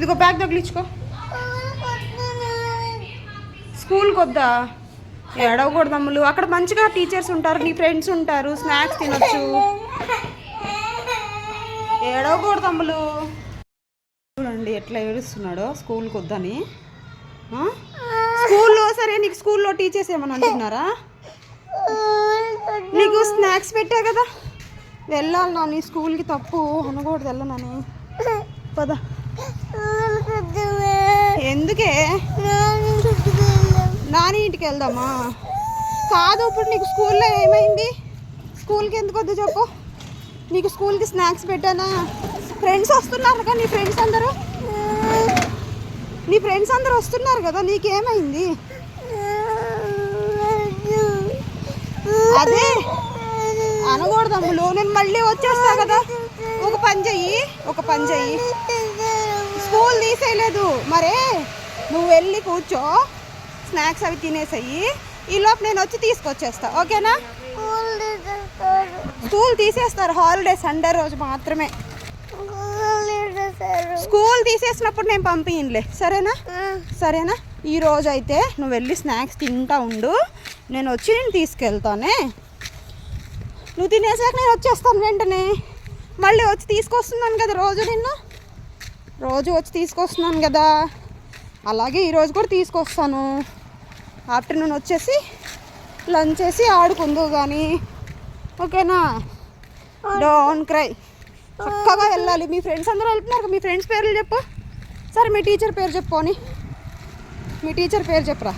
ఇదిగో బ్యాగ్ తగిలించుకో. స్కూల్కి వద్దా? ఏడవకూడదు అమ్ములు. అక్కడ మంచిగా టీచర్స్ ఉంటారు, నీ ఫ్రెండ్స్ ఉంటారు, స్నాక్స్ తినొచ్చు. ఏడవకూడదు అమ్ములు. చూడండి ఎట్లా ఏడుస్తున్నాడో స్కూల్కి వద్దని. స్కూల్లో సరే, నీకు స్కూల్లో టీచర్స్ ఏమని అంటున్నారా? నీకు స్నాక్స్ పెట్టా కదా, వెళ్ళాలి నా నీ స్కూల్కి, తప్పు అనకూడదు వెళ్ళనని. పద. ఎందుకే? నాని ఇంటికి వెళ్దామా? కాదు, ఇప్పుడు నీకు స్కూల్లో ఏమైంది? స్కూల్కి ఎందుకు వద్దు చెప్పు. నీకు స్కూల్కి స్నాక్స్ పెట్టానా? ఫ్రెండ్స్ వస్తున్నారు కదా, నీ ఫ్రెండ్స్ అందరూ వస్తున్నారు కదా, నీకేమైంది? అదే అనకూడదు అమ్ములు. నేను మళ్ళీ వచ్చేస్తా కదా. ఒక పని చెయ్యి, స్కూల్ తీసేయలేదు మరే, నువ్వు వెళ్ళి కూర్చో, స్నాక్స్ అవి తినేసేయి, ఈలోపు నేను వచ్చి తీసుకొచ్చేస్తా. ఓకేనా? స్కూల్ తీసేస్తారు హాలిడే, సండే రోజు మాత్రమే. స్కూల్ తీసేసినప్పుడు నేను పంపియనులే, సరేనా? ఈ రోజు అయితే నువ్వు వెళ్ళి స్నాక్స్ తింటా ఉండు, నేను వచ్చి తీసుకెళ్తానే. నువ్వు తినేసాక నేను వచ్చేస్తాను వెంటనే. మళ్ళీ వచ్చి తీసుకొస్తున్నాను కదా రోజు వచ్చి తీసుకొస్తున్నాను కదా, అలాగే ఈరోజు కూడా తీసుకొస్తాను. ఆఫ్టర్నూన్ వచ్చేసి లంచ్ చేసి ఆడుకుందు కానీ. ఓకేనా? Don't cry. చక్కగా వెళ్ళాలి. మీ ఫ్రెండ్స్ అందరూ వెళ్తున్నారు. మీ ఫ్రెండ్స్ పేర్లు చెప్పు. సరే, మీ టీచర్ పేరు చెప్పు. మీ టీచర్ పేరు చెప్పురా.